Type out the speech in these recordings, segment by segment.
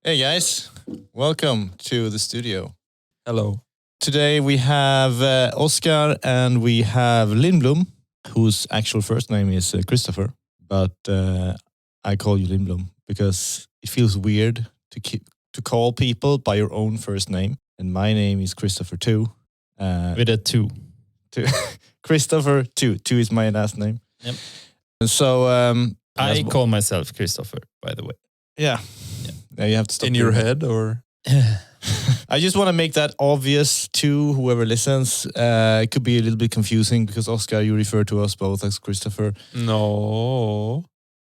Hey guys, welcome to the studio. Hello. Today we have Oscar and we have Lindblom, whose actual first name is Christopher, but I call you Lindblom because it feels weird to call people by your own first name. And my name is Christopher too. With a 2. Christopher 2. 2 is my last name. Yep. And so I call myself Christopher, by the way. Yeah. Now you have to stop in your head, or I just want to make that obvious to whoever listens. It could be a little bit confusing because Oscar, you refer to us both as Christopher. No,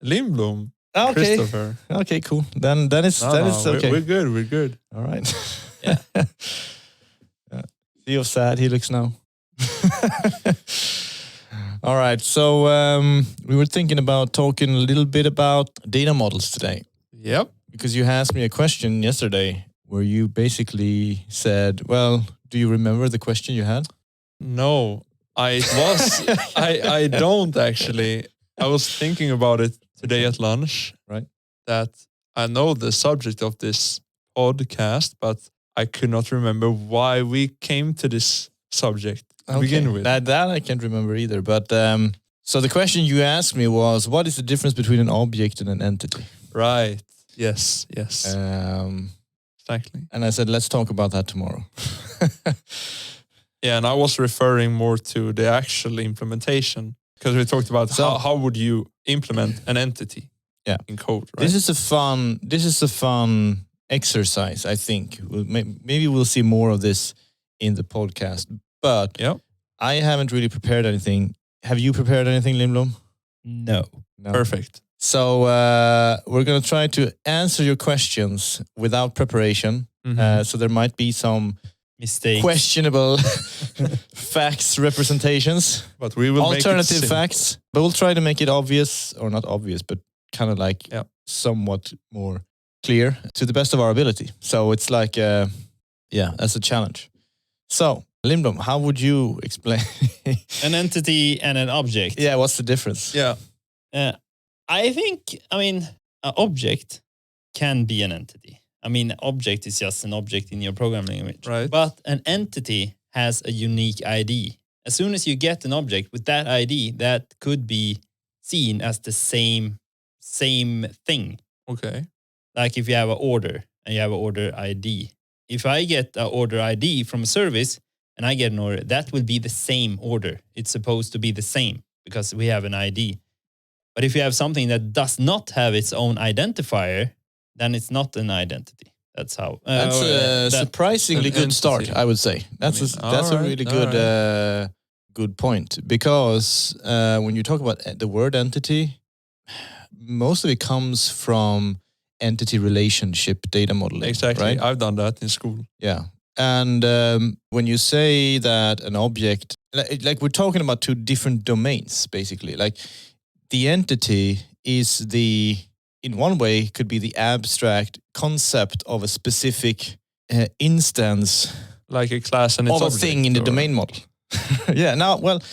Lindblom. Okay. Christopher. Okay, cool. Then it's okay. We're good. We're good. All right. Yeah. See how sad he looks now. All right. So we were thinking about talking a little bit about data models today. Yep. Because you asked me a question yesterday where you basically said, well, do you remember the question you had? No, I don't actually. I was thinking about it today at lunch. Right. That I know the subject of this podcast, but I could not remember why we came to this subject to begin with. That I can't remember either. But so the question you asked me was, what is the difference between an object and an entity? Right. Yes. Exactly. And I said, let's talk about that tomorrow. Yeah, and I was referring more to the actual implementation because we talked about how would you implement an entity in code, right? This is a fun exercise, I think. Maybe we'll see more of this in the podcast. But I haven't really prepared anything. Have you prepared anything, Lindblom? No. Perfect. So we're going to try to answer your questions without preparation. Mm-hmm. So there might be some mistakes, questionable facts representations, but we will alternative make it facts. But we'll try to make it obvious, or not obvious, but kind of like somewhat more clear to the best of our ability. So it's like, that's a challenge. So Lindblom, how would you explain an entity and an object? Yeah, what's the difference? Yeah. I think, an object can be an entity. Object is just an object in your programming language. Right. But an entity has a unique ID. As soon as you get an object with that ID, that could be seen as the same thing. Okay. Like if you have an order and you have an order ID. If I get an order ID from a service and I get an order, that will be the same order. It's supposed to be the same because we have an ID. But if you have something that does not have its own identifier, then it's not an identity. That's how. That's a surprisingly good start, I would say. That's a really good point. Because when you talk about the word entity, most of it comes from entity relationship data modeling. Exactly. Right? I've done that in school. Yeah. And when you say that an object, like we're talking about two different domains, basically. Like the entity is in one way, could be the abstract concept of a specific instance, like a class and its of a thing in the domain model. Yeah. Now, well,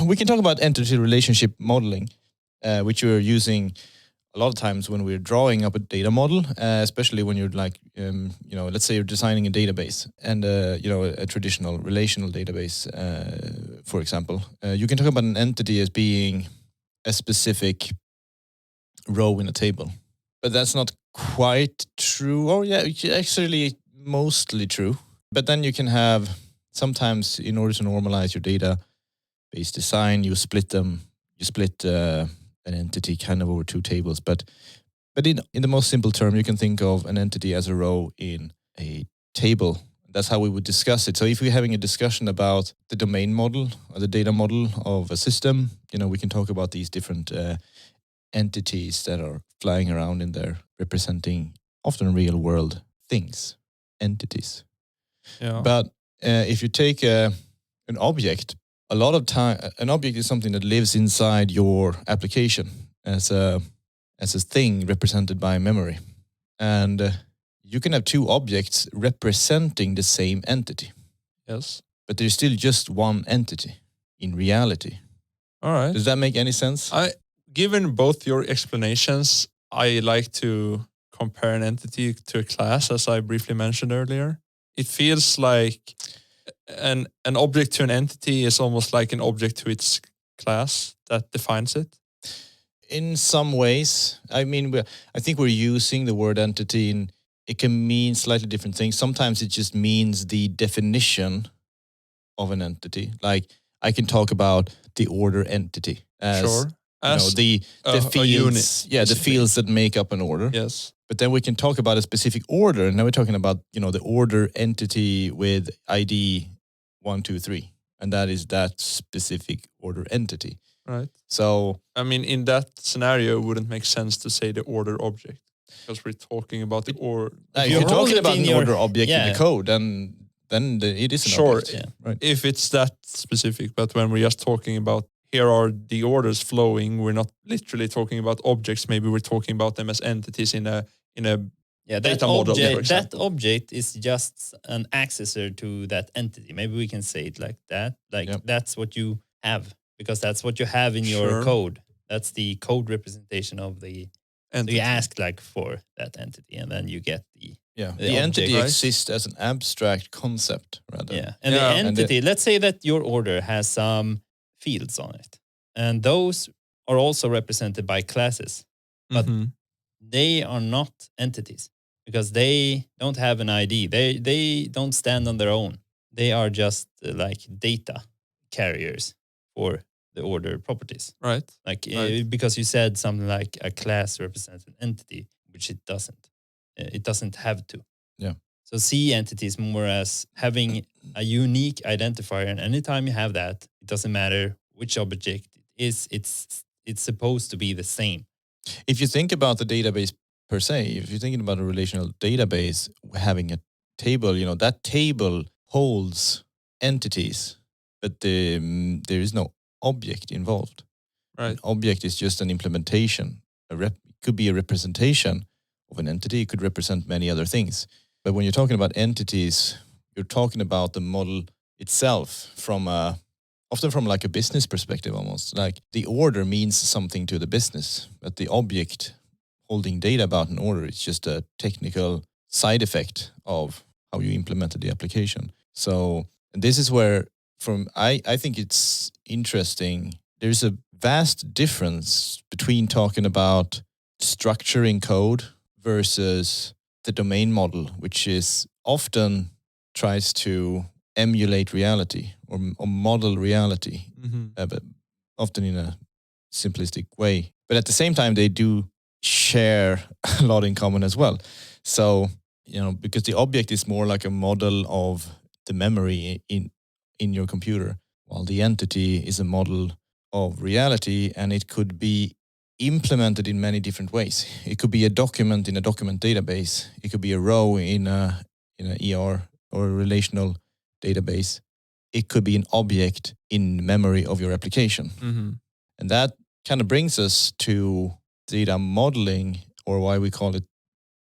we can talk about entity relationship modeling, which we're using a lot of times when we're drawing up a data model, especially when you're like, let's say you're designing a database and a traditional relational database, for example. You can talk about an entity as being a specific row in a table. But that's not quite true. Or actually mostly true. But then you can have, sometimes in order to normalize your database design, you split an entity kind of over two tables. But in the most simple term, you can think of an entity as a row in a table. That's how we would discuss it. So if we're having a discussion about the domain model or the data model of a system, we can talk about these different entities that are flying around in there, representing often real world things, entities. Yeah. But if you take an object, a lot of time, an object is something that lives inside your application as a thing represented by memory. And you can have two objects representing the same entity. Yes. But there's still just one entity in reality. All right. Does that make any sense? Given both your explanations, I like to compare an entity to a class, as I briefly mentioned earlier. It feels like an object to an entity is almost like an object to its class that defines it. In some ways, I mean, I think we're using the word entity, and it can mean slightly different things. Sometimes it just means the definition of an entity. Like I can talk about the order entity as Sure. As the fields, a unit, the basically. fields that make up an order. Yes. But then we can talk about a specific order, and now we're talking about the order entity with ID 1, 2, 3, and that is that specific order entity. Right. So I mean, in that scenario, it wouldn't make sense to say the order object because we're talking about the order. if you you're hold talking it about in an your- order object in yeah. the code, then it is an Sure. object. Yeah. Right. If it's that specific, but when we're just talking about here are the orders flowing, we're not literally talking about objects. Maybe we're talking about them as entities in a that data model, for object, that example. object is just an accessor to that entity. Maybe we can say it like that. Like Yep. that's what you have, because that's what you have in your Sure. code. That's the code representation of the. So entity. you ask like for that entity, and then you get the Yeah, The the entity object, right? exists as an abstract concept rather. yeah. And Yeah. the And entity. Let's say that your order has some fields on it, and those are also represented by classes. But Mhm. they are not entities because they don't have an ID. They don't stand on their own. They are just like data carriers for the order properties. Right. Like Right. because you said something like a class represents an entity, which it doesn't. It doesn't have to. Yeah. So see entities more as having a unique identifier, and anytime you have that, it doesn't matter which object it is. It's supposed to be the same. If you think about the database per se, if you're thinking about a relational database having a table, that table holds entities, but there is no object involved. Right. An object is just an implementation. It could be a representation of an entity. It could represent many other things. But when you're talking about entities, you're talking about the model itself often from like a business perspective almost. Like the order means something to the business, but the object holding data about an order is just a technical side effect of how you implemented the application. So, and this is where I think it's interesting. There's a vast difference between talking about structuring code versus the domain model, which is often tries to emulate reality or model reality, but often in a simplistic way. But at the same time, they do share a lot in common as well. So, because the object is more like a model of the memory in your computer, while the entity is a model of reality, and it could be implemented in many different ways. It could be a document in a document database. It could be a row in an ER or a relational database. It could be an object in memory of your application. And that kind of brings us to data modeling, or why we call it,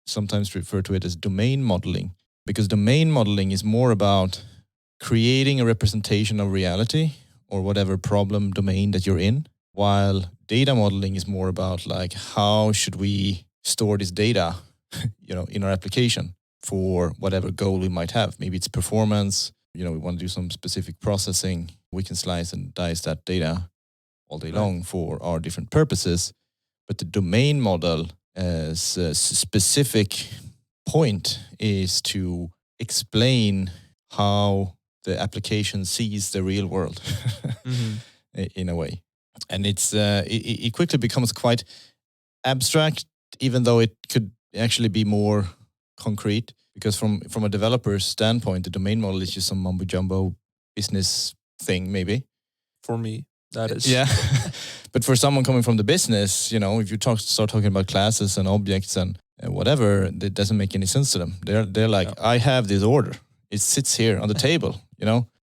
sometimes refer to it as domain modeling, because domain modeling is more about creating a representation of reality or whatever problem domain that you're in, while data modeling is more about like, how should we store this data, in our application for whatever goal we might have. Maybe it's performance, we want to do some specific processing. We can slice and dice that data all day long for our different purposes. But the domain model as a specific point is to explain how the application sees the real world in a way. And it quickly becomes quite abstract, even though it could actually be more concrete, because from a developer's standpoint, the domain model is just some mumbo jumbo business thing, maybe. For me, that is. Yeah. But for someone coming from the business, if you start talking about classes and objects and whatever, it doesn't make any sense to them. They're like, I have this order. It sits here on the table,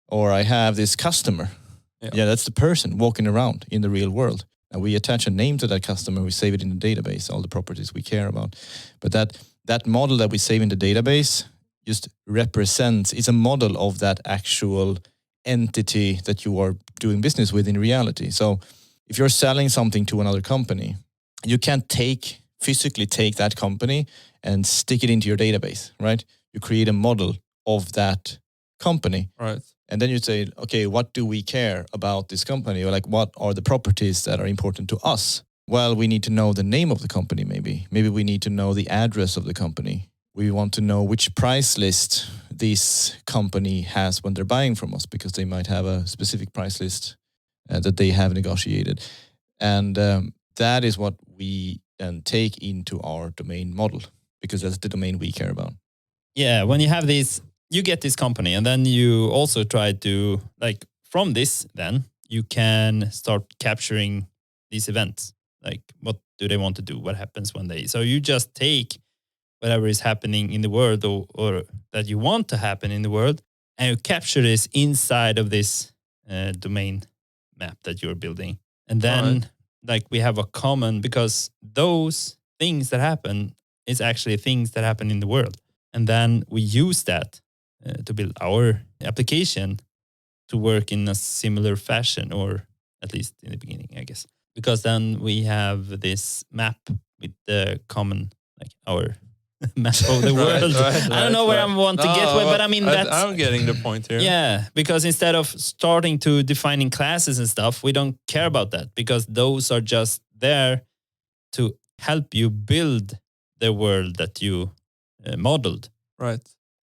or I have this customer. Yeah, that's the person walking around in the real world. And we attach a name to that customer. We save it in the database, all the properties we care about. But that model that we save in the database just represents, it's a model of that actual entity that you are doing business with in reality. So if you're selling something to another company, you can't take physically take that company and stick it into your database, right? You create a model of that company. Right. And then you say, okay, what do we care about this company? Or like, what are the properties that are important to us? Well, we need to know the name of the company, maybe. Maybe we need to know the address of the company. We want to know which price list this company has when they're buying from us, because they might have a specific price list that they have negotiated. And that is what we then take into our domain model, because that's the domain we care about. Yeah, when you have these, you get this company, and then you also try to, like, from this, then you can start capturing these events. Like, what do they want to do? What happens when they... So you just take whatever is happening in the world, or that you want to happen in the world, and you capture this inside of this domain map that you're building. And then, like, we have a common, because those things that happen is actually things that happen in the world. And then we use that to build our application to work in a similar fashion, or at least in the beginning, I guess. Because then we have this map with the common, like, our map of the world. I don't know where I want to get with, but I mean, I'm getting the point here. Yeah, because instead of starting to defining classes and stuff, we don't care about that, because those are just there to help you build the world that you modeled. Right.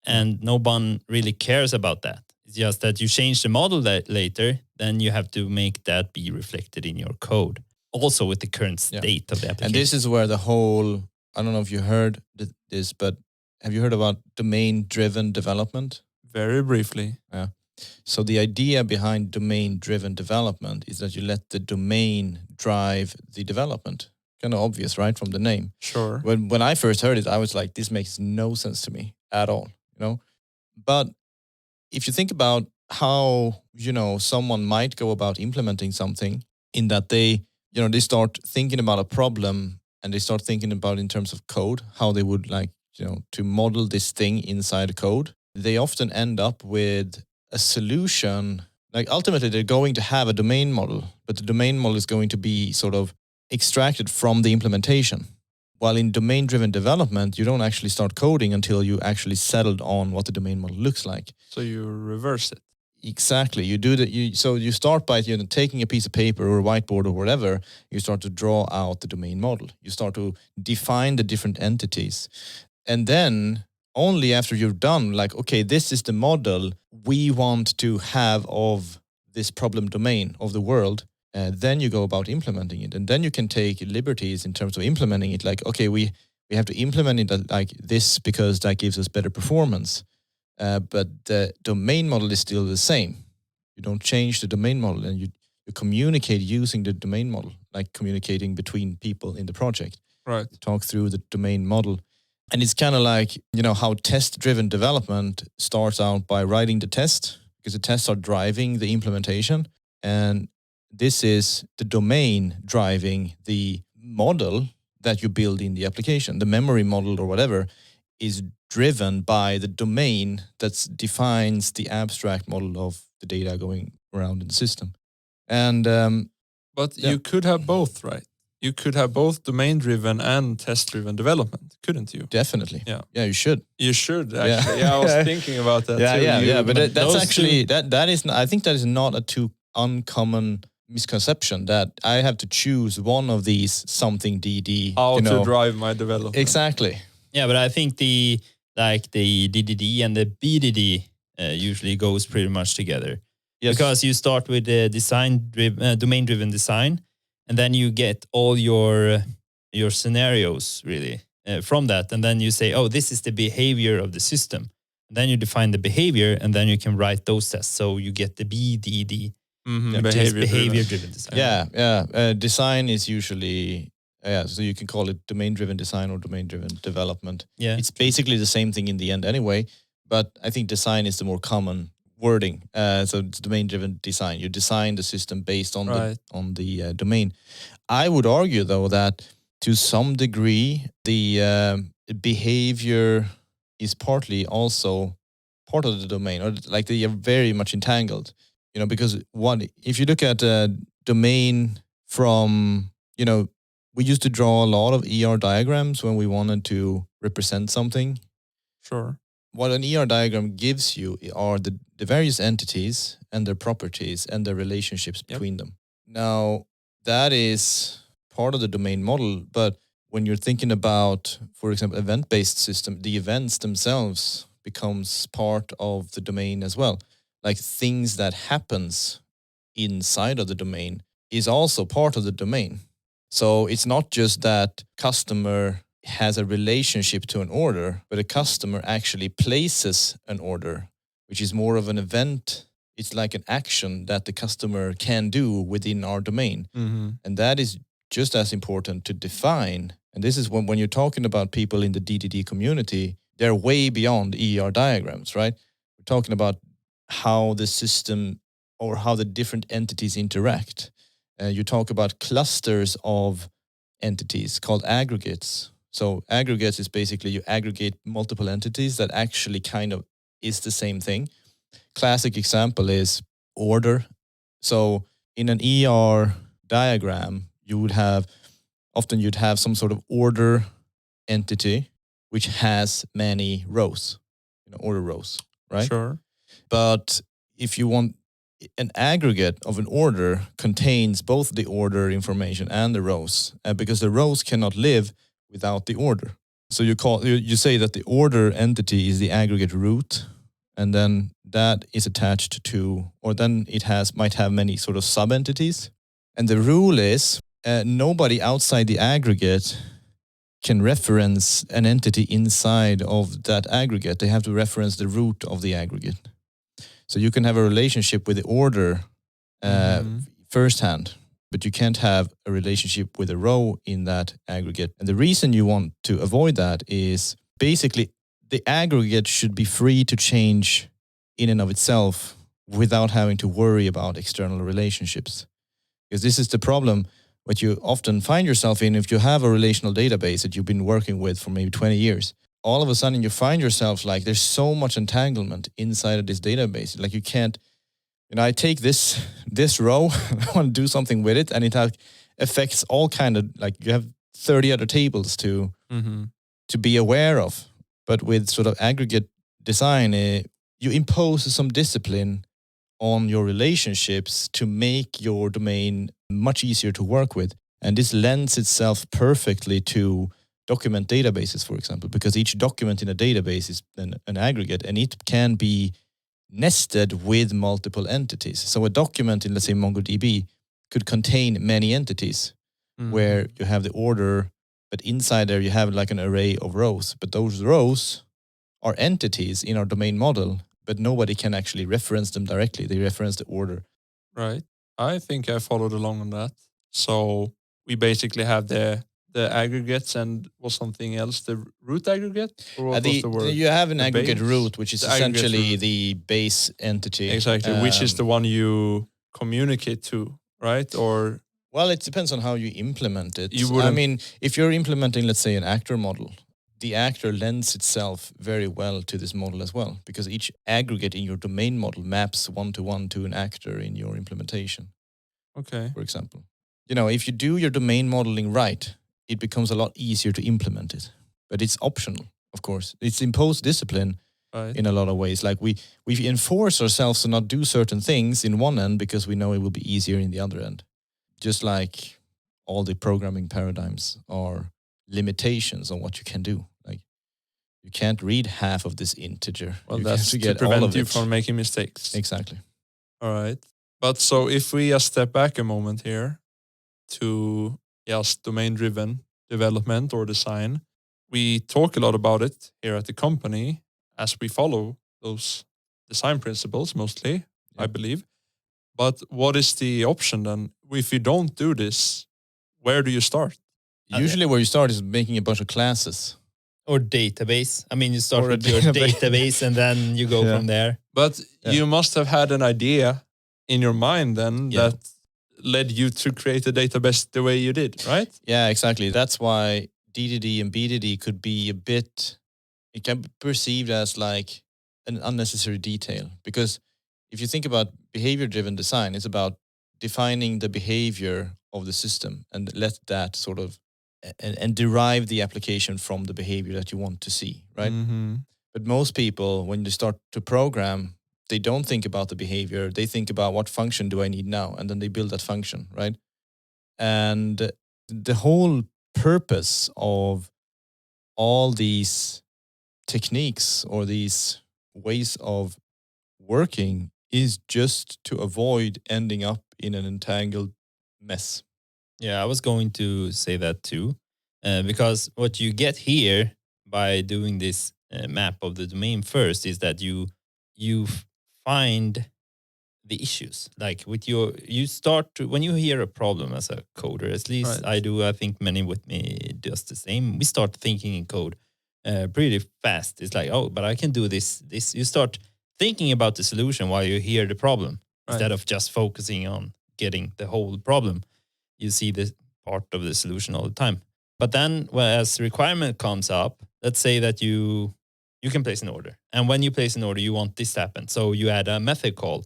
And no one really cares about that. It's just that you change the model later, then you have to make that be reflected in your code. Also with the current state of the application. And this is where the whole, I don't know if you heard this, but have you heard about domain-driven development? Very briefly. Yeah. So the idea behind domain-driven development is that you let the domain drive the development. Kind of obvious, right, from the name. Sure. When I first heard it, I was like, this makes no sense to me at all, you know? But if you think about how, you know, someone might go about implementing something, in that they, you know, they start thinking about a problem, and they start thinking about in terms of code, how they would like, you know, to model this thing inside code. They often end up with a solution. Like ultimately they're going to have a domain model, but the domain model is going to be sort of extracted from the implementation. While in domain-driven development, you don't actually start coding until you actually settled on what the domain model looks like. So you reverse it. Exactly. You do that. So you start by, you know, taking a piece of paper or a whiteboard or whatever. You start to draw out the domain model. You start to define the different entities, and then only after you're done, like, okay, this is the model we want to have of this problem domain of the world. Then you go about implementing it, and then you can take liberties in terms of implementing it. Like, okay, we have to implement it like this because that gives us better performance. But the domain model is still the same. You don't change the domain model, and you communicate using the domain model, like communicating between people in the project. Right. You talk through the domain model. And it's kind of like, you know, how test-driven development starts out by writing the test, because the tests are driving the implementation. And this is the domain driving the model that you build in the application. The memory model or whatever is driven by the domain that defines the abstract model of the data going around in the system. And but you could have both, right? You could have both domain-driven and test-driven development, couldn't you? Definitely. Yeah. Yeah, you should. You should, actually. Yeah, I was thinking about that too. Yeah. But that's actually, that is, I think that is not a too uncommon misconception, that I have to choose one of these something DD. How to drive my development. Exactly. Yeah, but I think the DDD and the BDD usually goes pretty much together. Yes. Because you start with the domain-driven design, and then you get all your scenarios really from that, and then you say, oh, this is the behavior of the system. And then you define the behavior, and then you can write those tests. So you get the BDD, behavior-driven design. Yeah. Design is usually, so you can call it domain-driven design or domain-driven development. Yeah. It's basically the same thing in the end anyway, but I think design is the more common wording. So it's domain-driven design. You design the system based on the domain. I would argue, though, that to some degree, the behavior is partly also part of the domain, or like they are very much entangled. You know, because if you look at a domain from, you know, we used to draw a lot of ER diagrams when we wanted to represent something. Sure. What an ER diagram gives you are the various entities and their properties and their relationships between them. Now, that is part of the domain model, but when you're thinking about, for example, event-based system, the events themselves becomes part of the domain as well. Like things that happens inside of the domain is also part of the domain. So it's not just that customer has a relationship to an order, but a customer actually places an order, which is more of an event. It's like an action that the customer can do within our domain. Mm-hmm. And that is just as important to define. And this is when you're talking about people in the DDD community, they're way beyond ER diagrams, right? We're talking about how the system or how the different entities interact. You talk about clusters of entities called aggregates. So aggregates is basically you aggregate multiple entities that actually kind of is the same thing. Classic example is order. So in an ER diagram, you'd have some sort of order entity which has many rows, order rows, right? Sure. But if you want an aggregate of an order contains both the order information and the rows, because the rows cannot live without the order. So you say that the order entity is the aggregate root, and then that is attached to, or then it might have many sort of sub-entities. And the rule is nobody outside the aggregate can reference an entity inside of that aggregate. They have to reference the root of the aggregate. So you can have a relationship with the order firsthand, but you can't have a relationship with a row in that aggregate. And the reason you want to avoid that is basically the aggregate should be free to change in and of itself without having to worry about external relationships. Because this is the problem what you often find yourself in if you have a relational database that you've been working with for maybe 20 years. All of a sudden you find yourself like there's so much entanglement inside of this database. Like you can't, I take this row, I want to do something with it, and it affects all kind of, like you have 30 other tables to be aware of. But with sort of aggregate design, you impose some discipline on your relationships to make your domain much easier to work with. And this lends itself perfectly to document databases, for example, because each document in a database is an aggregate, and it can be nested with multiple entities. So a document in, let's say, MongoDB could contain many entities where you have the order, but inside there you have like an array of rows. But those rows are entities in our domain model, but nobody can actually reference them directly. They reference the order. Right. I think I followed along on that. So we basically have the aggregates and was something else, the root aggregate? Or what was the word? You have an The aggregate base? root, which is The aggregate essentially root. the base entity. Exactly, which is the one you communicate to, right? Or well, it depends on how you implement it. You I wouldn't- mean, if you're implementing, let's say, an actor model, the actor lends itself very well to this model as well, because each aggregate in your domain model maps one-to-one to an actor in your implementation, okay. for example. If you do your domain modeling right, it becomes a lot easier to implement it. But it's optional, of course. It's imposed discipline Right. in a lot of ways. Like we enforce ourselves to not do certain things in one end because we know it will be easier in the other end. Just like all the programming paradigms are limitations on what you can do. Like you can't read half of this integer. Well, You that's have to get all prevent of you it. from making mistakes. Exactly. All right. But so if we just step back a moment here to just domain-driven development or design, we talk a lot about it here at the company as we follow those design principles mostly, I believe. But what is the option then? If you don't do this, where do you start? Usually where you start is making a bunch of classes. Or database. I mean, you start Or a with your database. database and then you go Yeah. from there. But you must have had an idea in your mind then that led you to create a database the way you did, right? Yeah, exactly. That's why DDD and BDD could be it can be perceived as like an unnecessary detail. Because if you think about behavior-driven design, it's about defining the behavior of the system and let that sort of and derive the application from the behavior that you want to see, right? Mm-hmm. But most people, when they start to program, they don't think about the behavior. They think about what function do I need now, and then they build that function, right? And the whole purpose of all these techniques or these ways of working is just to avoid ending up in an entangled mess. Yeah, I was going to say that too, because what you get here by doing this map of the domain first is that you find the issues. Like with you start to, when you hear a problem as a coder, at least Right. I do. I think many with me does the same. We start thinking in code pretty fast. It's like, oh, but I can do this. You start thinking about the solution while you hear the problem instead of just focusing on getting the whole problem. You see the part of the solution all the time. But then, well, as requirement comes up, let's say that you can place an order, and when you place an order, you want this to happen. So you add a method call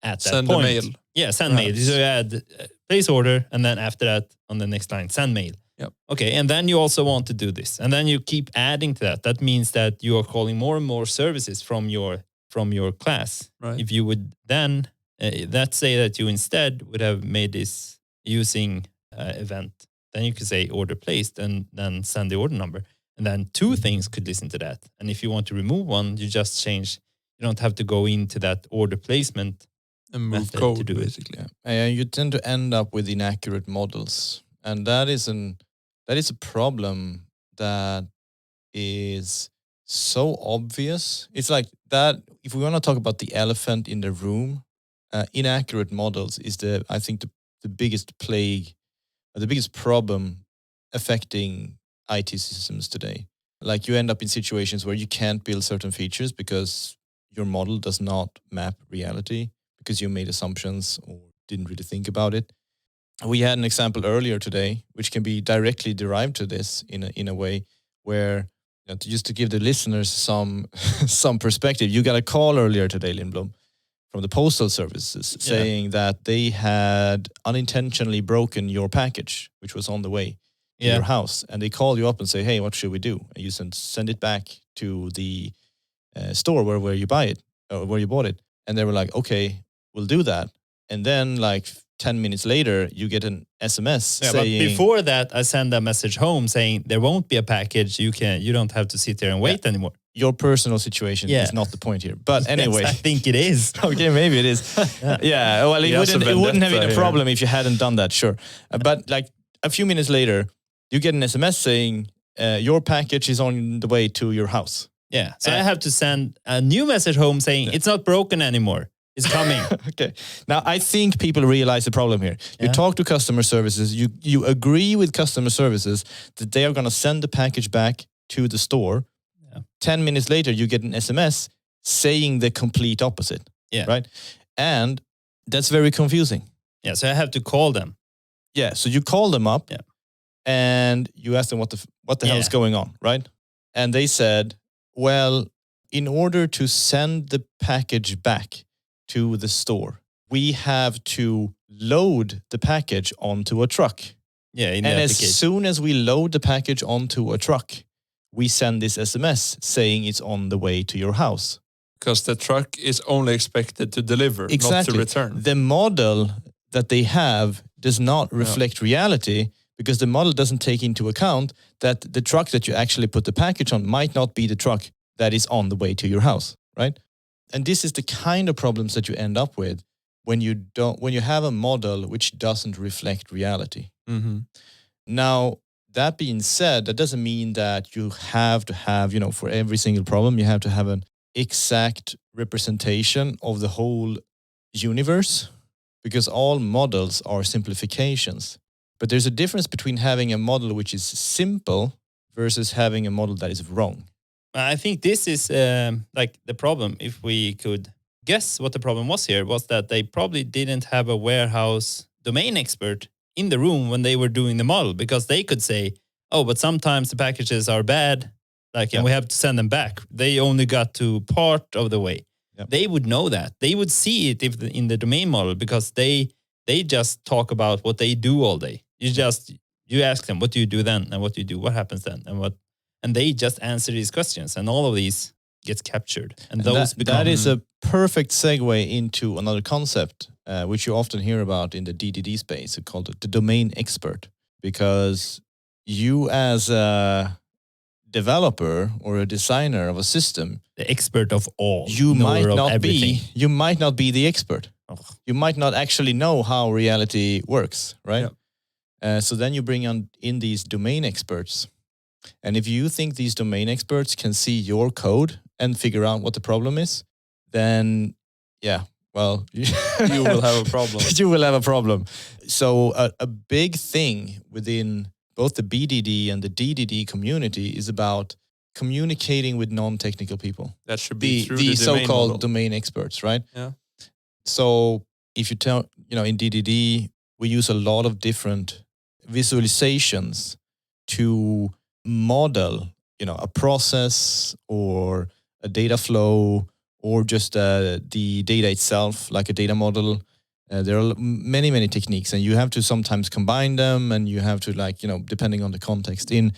at that Send point. a mail. Yeah, send mail. So you add place order, and then after that, on the next line, send mail. Yep. Okay, and then you also want to do this, and then you keep adding to that. That means that you are calling more and more services from your class. Right. If you would then, let's say that you instead would have made this using event, then you could say order placed and then send the order number. And then two things could listen to that. And if you want to remove one, you just change. You don't have to go into that order placement And move method code, to do it. basically. Yeah. You tend to end up with inaccurate models, and that is a problem that is so obvious. It's like that. If we want to talk about the elephant in the room, inaccurate models is I think the biggest plague, or the biggest problem affecting IT systems today. Like you end up in situations where you can't build certain features because your model does not map reality, because you made assumptions or didn't really think about it. We had an example earlier today, which can be directly derived to this in a way where, just to give the listeners some some perspective, you got a call earlier today, Lindblom, from the postal services saying that they had unintentionally broken your package, which was on the way to your house, and they call you up and say, "Hey, what should we do?" And you send it back to the store where you buy it or where you bought it, and they were like, "Okay, we'll do that." And then, like 10 minutes later, you get an SMS saying, but before that, I send a message home saying there won't be a package. You don't have to sit there and wait anymore. Your personal situation is not the point here. But anyway. Yes, I think it is. Okay, maybe it is. Well, it wouldn't have been a problem if you hadn't done that, sure. But like a few minutes later, you get an SMS saying your package is on the way to your house. Yeah, so I have to send a new message home saying it's not broken anymore. It's coming. Okay. Now, I think people realize the problem here. You talk to customer services. You agree with customer services that they are going to send the package back to the store. 10 minutes later, you get an SMS saying the complete opposite. Yeah. Right? And that's very confusing. Yeah, so I have to call them. Yeah, so you call them up and you ask them what the hell is going on, right? And they said, well, in order to send the package back to the store, we have to load the package onto a truck. Yeah, and as soon as we load the package onto a truck, we send this SMS saying it's on the way to your house. Because the truck is only expected to deliver, not to return. The model that they have does not reflect reality, because the model doesn't take into account that the truck that you actually put the package on might not be the truck that is on the way to your house, right? And this is the kind of problems that you end up with when you have a model which doesn't reflect reality. Mm-hmm. Now, that being said, that doesn't mean that you have to have, for every single problem, you have to have an exact representation of the whole universe, because all models are simplifications. But there's a difference between having a model which is simple versus having a model that is wrong. I think this is like the problem. If we could guess what the problem was here, was that they probably didn't have a warehouse domain expert in the room when they were doing the model, because they could say, oh, but sometimes the packages are bad, and we have to send them back. They only got to part of the way. Yep. They would know that. They would see it in the domain model, because they just talk about what they do all day. You just You ask them, what do you do then? And what do you do? What happens then? And they just answer these questions. And all of these gets captured. And those that is a perfect segue into another concept, which you often hear about in the DDD space, called the domain expert. Because you as a developer or a designer of a system, the expert of all, you might not be the expert. Oh. You might not actually know how reality works, right? So then you bring in these domain experts. And if you think these domain experts can see your code and figure out what the problem is, then you will have a problem. You will have a problem. So a big thing within both the BDD and the DDD community is about communicating with non-technical people. That should be through the the domain so-called model. domain experts, right? Yeah. So if you tell, in DDD, we use a lot of different visualizations to model, a process or a data flow or just the data itself, like a data model. There are many, many techniques, and you have to sometimes combine them, and you have to, depending on the context. In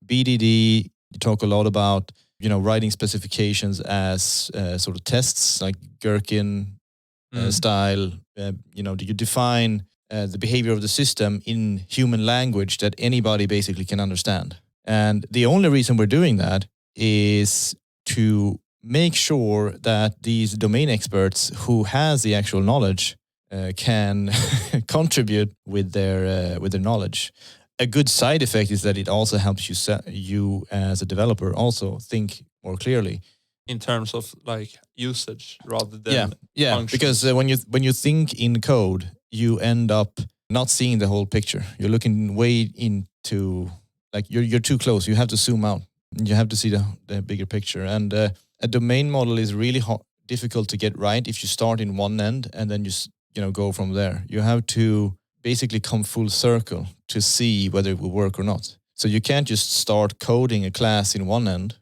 BDD, you talk a lot about, writing specifications as sort of tests, like Gherkin style. You define the behavior of the system in human language that anybody basically can understand. And the only reason we're doing that is to make sure that these domain experts who has the actual knowledge can contribute with their knowledge. A good side effect is that it also helps you as a developer also think more clearly in terms of like usage rather than functions. Because when you think in code, you end up not seeing the whole picture. You're looking way into, like, you're too close. You have to zoom out. You have to see the bigger picture. And a domain model is really difficult to get right if you start in one end and then you go from there. You have to basically come full circle to see whether it will work or not. So you can't just start coding a class in one end,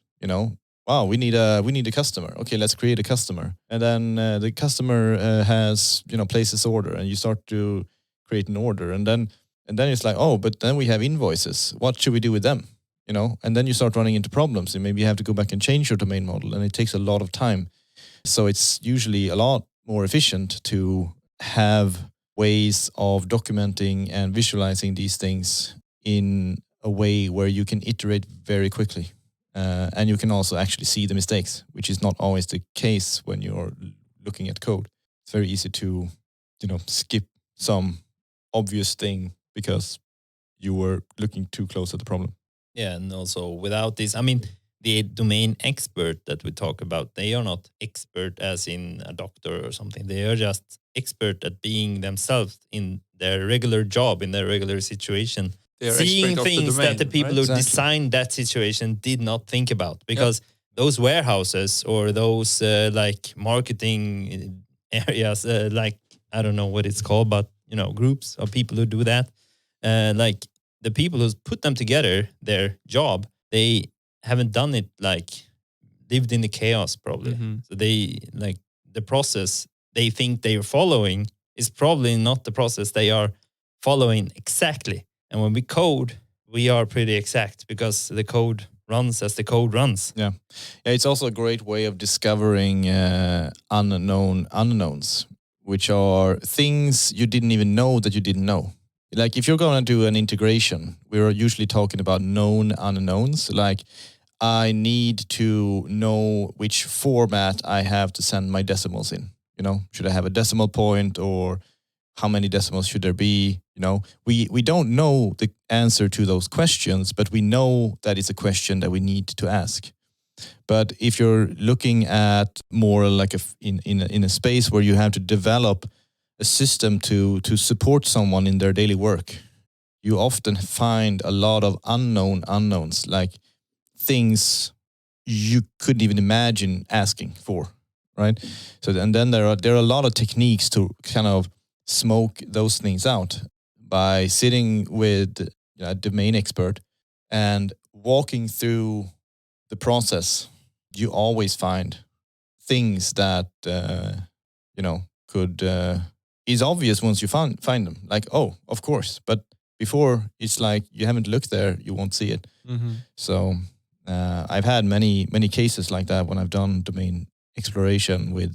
wow, we need a customer. Okay, let's create a customer. And then the customer has, places order, and you start to create an order. And then it's like, oh, but then we have invoices. What should we do with them? And then you start running into problems, and maybe you have to go back and change your domain model, and it takes a lot of time. So it's usually a lot more efficient to have ways of documenting and visualizing these things in a way where you can iterate very quickly. And you can also actually see the mistakes, which is not always the case when you're looking at code. It's very easy to, skip some obvious thing because you were looking too close at the problem. Yeah, and also without this, the domain expert that we talk about, they are not expert as in a doctor or something. They are just expert at being themselves in their regular job, in their regular situation. Seeing things that the people who designed that situation did not think about, because those warehouses or those marketing areas, I don't know what it's called, but groups of people who do that, the people who put them together, their job, they haven't done it lived in the chaos probably. Mm-hmm. So they the process they think they are following is probably not the process they are following exactly. And when we code, we are pretty exact because the code runs as the code runs. Yeah, it's also a great way of discovering unknown unknowns, which are things you didn't even know that you didn't know. Like if you're going to do an integration, we're usually talking about known unknowns. Like I need to know which format I have to send my decimals in. Should I have a decimal point, or how many decimals should there be? We don't know the answer to those questions, but we know that it's a question that we need to ask. But if you're looking at more like in a space where you have to develop a system to support someone in their daily work, you often find a lot of unknown unknowns, like things you couldn't even imagine asking for, right? So and then there are a lot of techniques to kind of smoke those things out by sitting with a domain expert and walking through the process. You always find things that could is obvious once you find them. Like, oh, of course, but before it's like you haven't looked there, you won't see it. Mm-hmm. So I've had many cases like that when I've done domain exploration with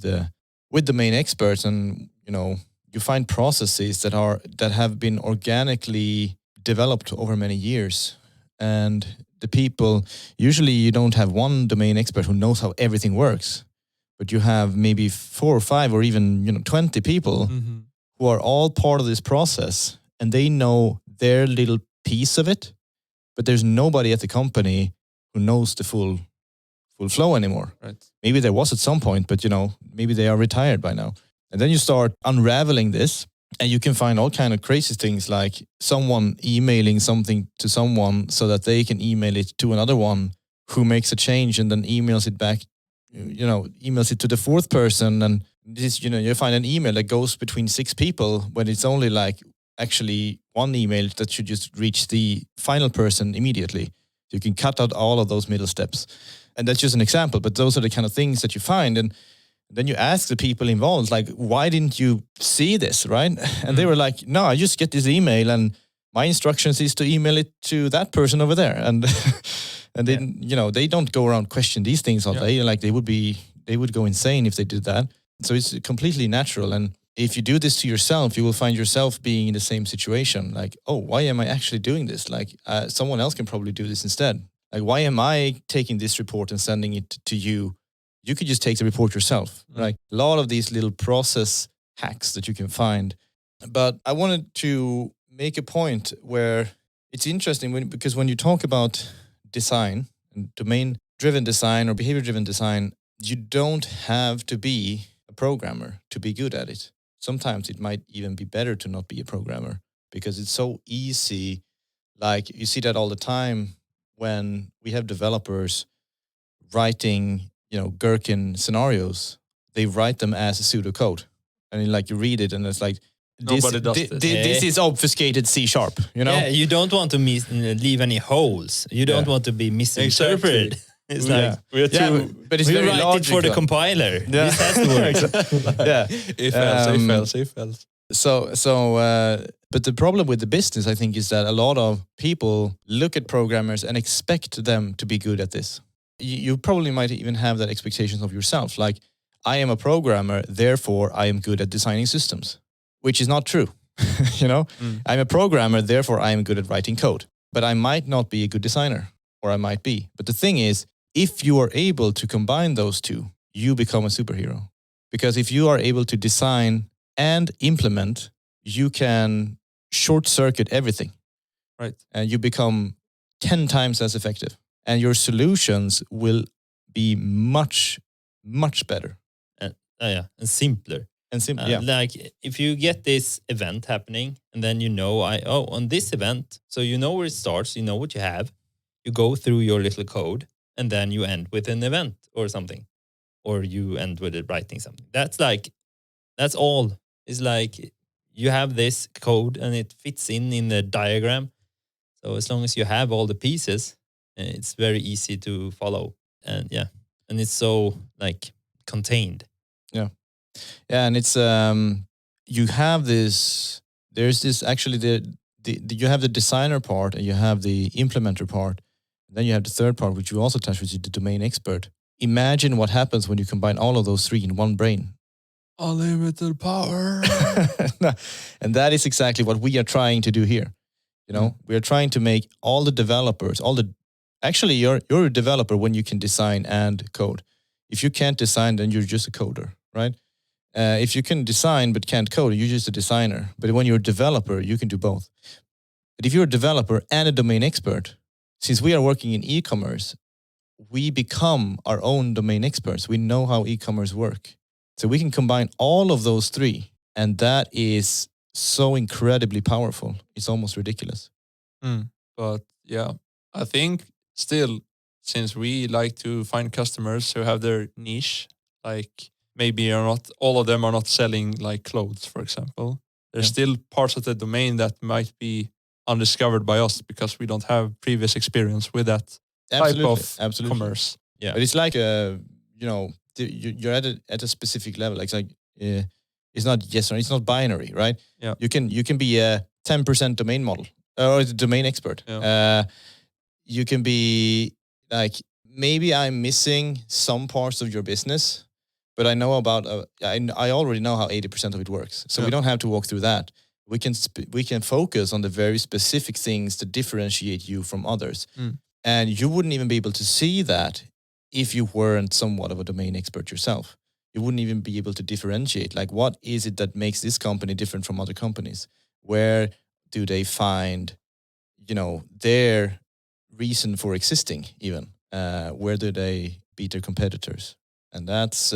domain experts, and you find processes that have been organically developed over many years, and the people, usually you don't have one domain expert who knows how everything works, but you have maybe 4 or 5 or even 20 people Mm-hmm. who are all part of this process, and they know their little piece of it, but there's nobody at the company who knows the full flow anymore. Right. Maybe there was at some point, but maybe they are retired by now. And then you start unraveling this, and you can find all kind of crazy things, like someone emailing something to someone so that they can email it to another one who makes a change and then emails it back, emails it to the 4th person. And this, you find an email that goes between 6 people when it's only like actually one email that should just reach the final person immediately. You can cut out all of those middle steps. And that's just an example, but those are the kind of things that you find. And then you ask the people involved, like, why didn't you see this, right? And they were like, no, I just get this email and my instructions is to email it to that person over there. And and then, they don't go around question these things all day. Like they would go insane if they did that. So it's completely natural. And if you do this to yourself, you will find yourself being in the same situation. Like, oh, why am I actually doing this? Like someone else can probably do this instead. Like, why am I taking this report and sending it to you? You could just take the report yourself. Like a lot of these little process hacks that you can find. But I wanted to make a point where it's interesting because when you talk about design and domain-driven design or behavior-driven design, you don't have to be a programmer to be good at it. Sometimes it might even be better to not be a programmer because it's so easy. Like you see that all the time when we have developers writing, Gherkin scenarios. They write them as a pseudocode, and like you read it, and it's like Nobody does this. This is obfuscated C#. Yeah, you don't want to leave any holes. You don't want to be misinterpreted. Exactly. It's like We are too. but it's we very write logical. it for the compiler. Yeah. This has to work. Yeah. If else. But the problem with the business, I think, is that a lot of people look at programmers and expect them to be good at this. You probably might even have that expectation of yourself. Like, I am a programmer, therefore I am good at designing systems, which is not true. I'm a programmer, therefore I am good at writing code. But I might not be a good designer, or I might be. But the thing is, if you are able to combine those two, you become a superhero. Because if you are able to design and implement, you can short circuit everything. Right. And you become 10 times as effective. And your solutions will be much, much better. And simpler. And simple, Like if you get this event happening and then on this event, so you know where it starts, you know what you have, you go through your little code and then you end with an event or something, or you end with it writing something. That's all. It's like you have this code and it fits in the diagram. So as long as you have all the pieces, it's very easy to follow. And and it's so like contained. Yeah, and it's you have this. There's this actually you have the designer part and you have the implementer part. And then you have the third part, which you also touch, which is the domain expert. Imagine what happens when you combine all of those three in one brain. Unlimited power. And that is exactly what we are trying to do here. We are trying to make all the developers, actually you're a developer when you can design and code. If you can't design, then you're just a coder, right? If you can design but can't code, you're just a designer. But when you're a developer, you can do both. But if you're a developer and a domain expert, since we are working in e-commerce, we become our own domain experts. We know how e-commerce work. So we can combine all of those three, and that is so incredibly powerful. It's almost ridiculous. But yeah, I think still, since we like to find customers who have their niche, like maybe all of them are not selling like clothes, for example. There's still parts of the domain that might be undiscovered by us because we don't have previous experience with that type of commerce. Yeah, but it's like you're at a specific level. It's like it's not yes or it's not binary, right? Yeah, you can be a 10% domain model or the domain expert. You can be like, maybe I'm missing some parts of your business, but I know about, I already know how 80% of it works. So we don't have to walk through that. We can focus on the very specific things that differentiate you from others. And you wouldn't even be able to see that if you weren't somewhat of a domain expert yourself. You wouldn't even be able to differentiate, like, what is it that makes this company different from other companies? Where do they find, their reason for existing even? Where do they beat their competitors? And that's,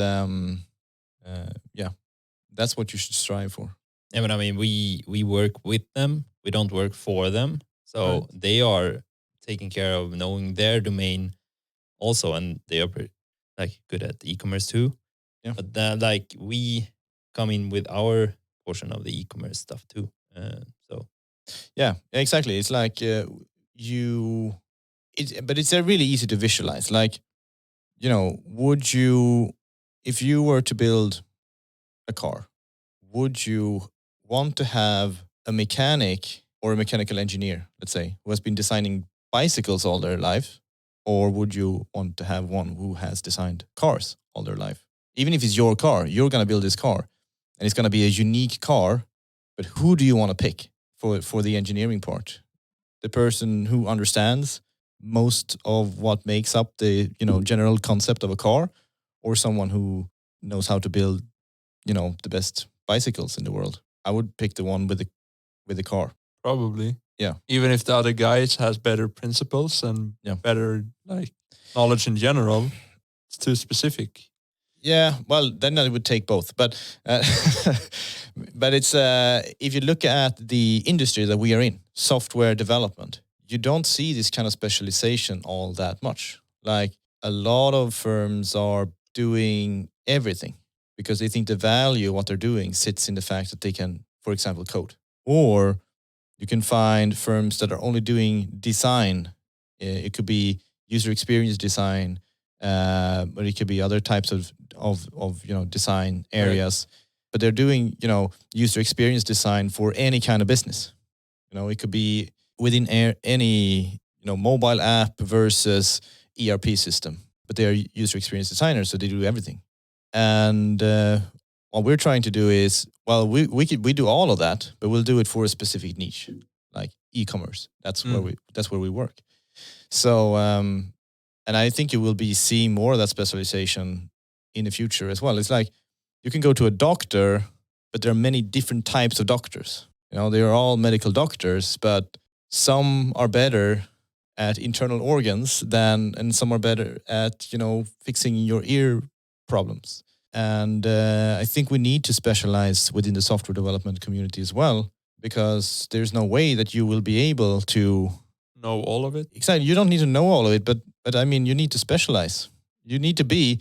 that's what you should strive for. Yeah, but I mean, we work with them. We don't work for them. So they are taking care of knowing their domain also, and they are like good at e-commerce too. Yeah. But then, like, we come in with our portion of the e-commerce stuff too. So yeah, exactly. It's like but it's really easy to visualize. Like, would you, if you were to build a car, would you want to have a mechanic or a mechanical engineer, let's say, who has been designing bicycles all their life? Or would you want to have one who has designed cars all their life? Even if it's your car, you're going to build this car and it's going to be a unique car. But who do you want to pick for the engineering part? The person who understands most of what makes up the, general concept of a car, or someone who knows how to build, the best bicycles in the world? I would pick the one with the car. Probably. Yeah. Even if the other guys has better principles and better like knowledge in general, it's too specific. Yeah, well, then I would take both. But but it's if you look at the industry that we are in, software development, you don't see this kind of specialization all that much. Like, a lot of firms are doing everything because they think the value of what they're doing sits in the fact that they can, for example, code. Or you can find firms that are only doing design. It could be user experience design, but it could be other types of design areas. But they're doing user experience design for any kind of business. It could be within any mobile app versus ERP system. But they are user experience designers, so they do everything. And what we're trying to do is, well, we do all of that, but we'll do it for a specific niche, like e-commerce. That's where we work. So, and I think you will be seeing more of that specialization in the future as well. It's like, you can go to a doctor, but there are many different types of doctors. They are all medical doctors, but some are better at internal organs and some are better at, fixing your ear problems. And I think we need to specialize within the software development community as well, because there's no way that you will be able to know all of it. Exactly. You don't need to know all of it, but I mean, you need to specialize. You need to be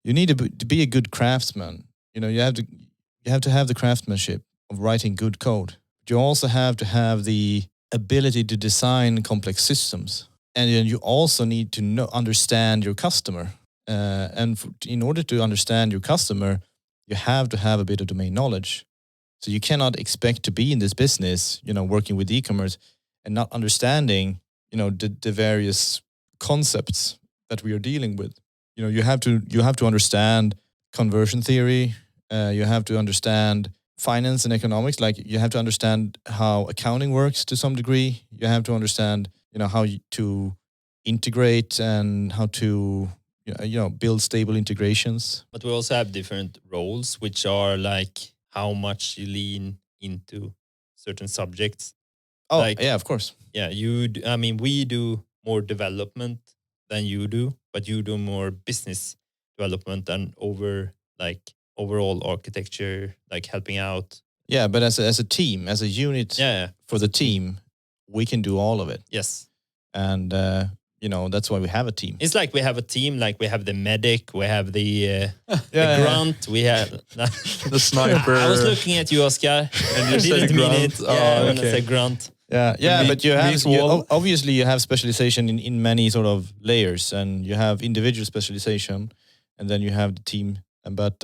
a good craftsman. You have to have the craftsmanship of writing good code. But you also have to have the ability to design complex systems. And then you also need to understand your customer. In order to understand your customer, you have to have a bit of domain knowledge. So you cannot expect to be in this business, working with e-commerce and not understanding, the various concepts that we are dealing with. You have to understand conversion theory. You have to understand finance and economics. Like, you have to understand how accounting works to some degree. You have to understand, how to integrate and how to, build stable integrations. But we also have different roles, which are like how much you lean into certain subjects. Oh, like, yeah, of course. Yeah, we do more development than you do, but you do more business development and overall architecture, like helping out. Yeah, but as a team, as a unit, for the team, we can do all of it. Yes. And that's why we have a team. It's like we have a team, like we have the medic, we have the grunt, we have the sniper. I was looking at you, Oscar, and you didn't mean it. When I said grunt. Yeah, but obviously you have specialization in many sort of layers, and you have individual specialization, and then you have the team. But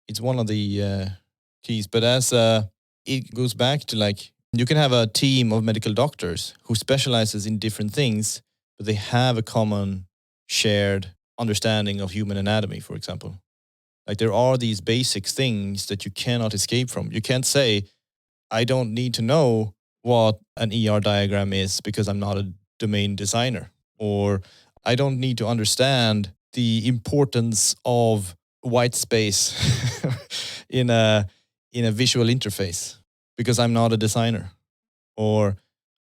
it's one of the keys. But as it goes back to, like, You can have a team of medical doctors who specializes in different things, but they have a common shared understanding of human anatomy, for example. Like there are these basic things that you cannot escape from. You can't say, I don't need to know what an ER diagram is because I'm not a domain designer. Or I don't need to understand the importance of white space in a visual interface because I'm not a designer. Or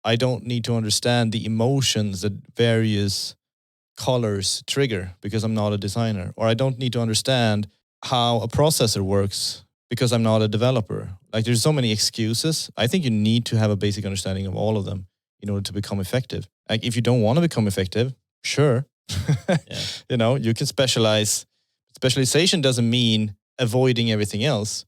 I don't need to understand the emotions that various colors trigger because I'm not a designer. Or I don't need to understand how a processor works because I'm not a developer. Like there's so many excuses. I think you need to have a basic understanding of all of them in order to become effective. Like if you don't want to become effective, sure. You know, you can specialize. Specialization doesn't mean avoiding everything else.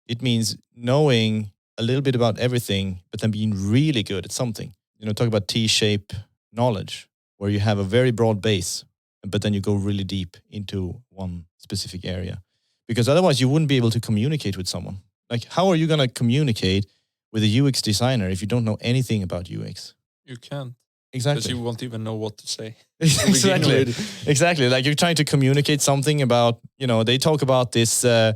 It means knowing a little bit about everything, but then being really good at something. You know, talk about T-shape knowledge, where you have a very broad base, but then you go really deep into one specific area. Because otherwise you wouldn't be able to communicate with someone. Like, how are you going to communicate with a UX designer if you don't know anything about UX? You can't. Exactly. Because you won't even know what to say. Exactly. Exactly. Like you're trying to communicate something about, you know, they talk about this... the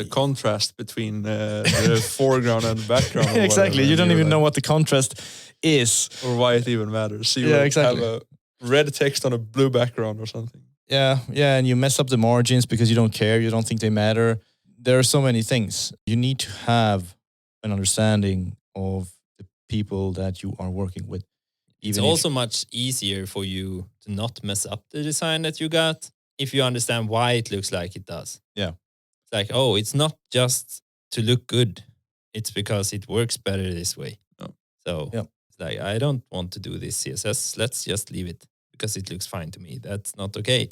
contrast between the foreground and background. Exactly. You don't even know what the contrast is. Or why it even matters. So you exactly. have a red text on a blue background or something. Yeah, and you mess up the margins because you don't care, you don't think they matter. There are so many things. You need to have an understanding of the people that you are working with. It's also much easier for you to not mess up the design that you got if you understand why it looks like it does. Yeah. It's like, oh, it's not just to look good. It's because it works better this way. Oh. So it's like, I don't want to do this CSS. Let's just leave it because it looks fine to me. That's not okay.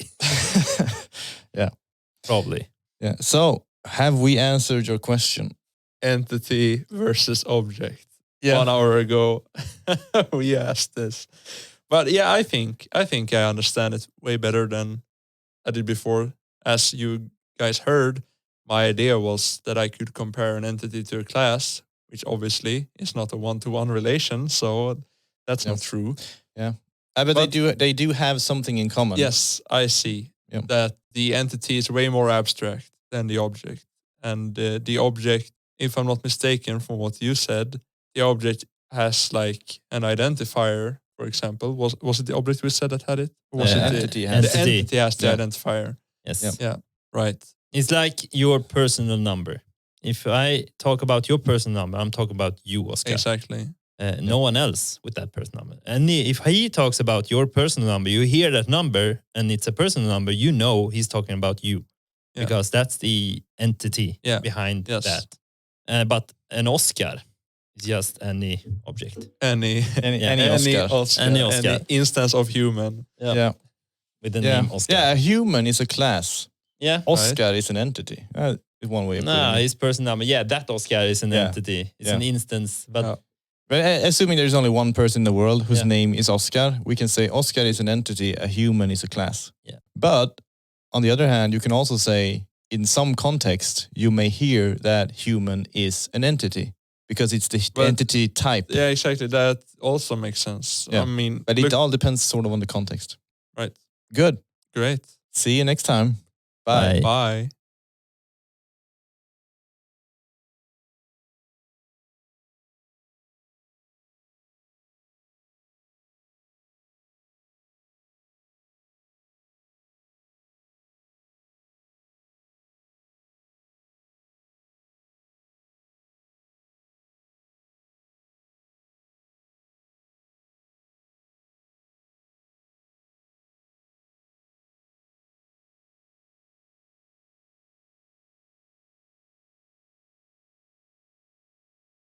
Yeah. Probably. Yeah. So have we answered your question? Entity versus object. Yeah. 1 hour ago, we asked this. But yeah, I think I understand it way better than I did before. As you guys heard, my idea was that I could compare an entity to a class, which obviously is not a one-to-one relation. So that's not true. Yeah. But they do have something in common. Yes, I see that the entity is way more abstract than the object. And the object, if I'm not mistaken from what you said, the object has like an identifier, for example. Was it the object we said that had it? Or was the it entity the has entity has the identifier? Yes. Yeah, right. It's like your personal number. If I talk about your personal number, I'm talking about you, Oscar. Exactly. No one else with that personal number. And if he talks about your personal number, you hear that number and it's a personal number, you know he's talking about you. Yeah. Because that's the entity behind that. But an Oscar is just any object. Any Oscar. Any instance of human. Yeah. With the name Oscar. Yeah, a human is a class. Yeah. Oscar is an entity. Is one way of putting it. His personal number. Yeah, that Oscar is an entity. It's an instance. But assuming there's only one person in the world whose name is Oscar, we can say Oscar is an entity, a human is a class. Yeah. But on the other hand, you can also say in some context, you may hear that human is an entity because it's the entity type. Yeah, exactly. That also makes sense. Yeah. I mean, but it all depends sort of on the context. Right. Good. Great. See you next time. Bye. Bye.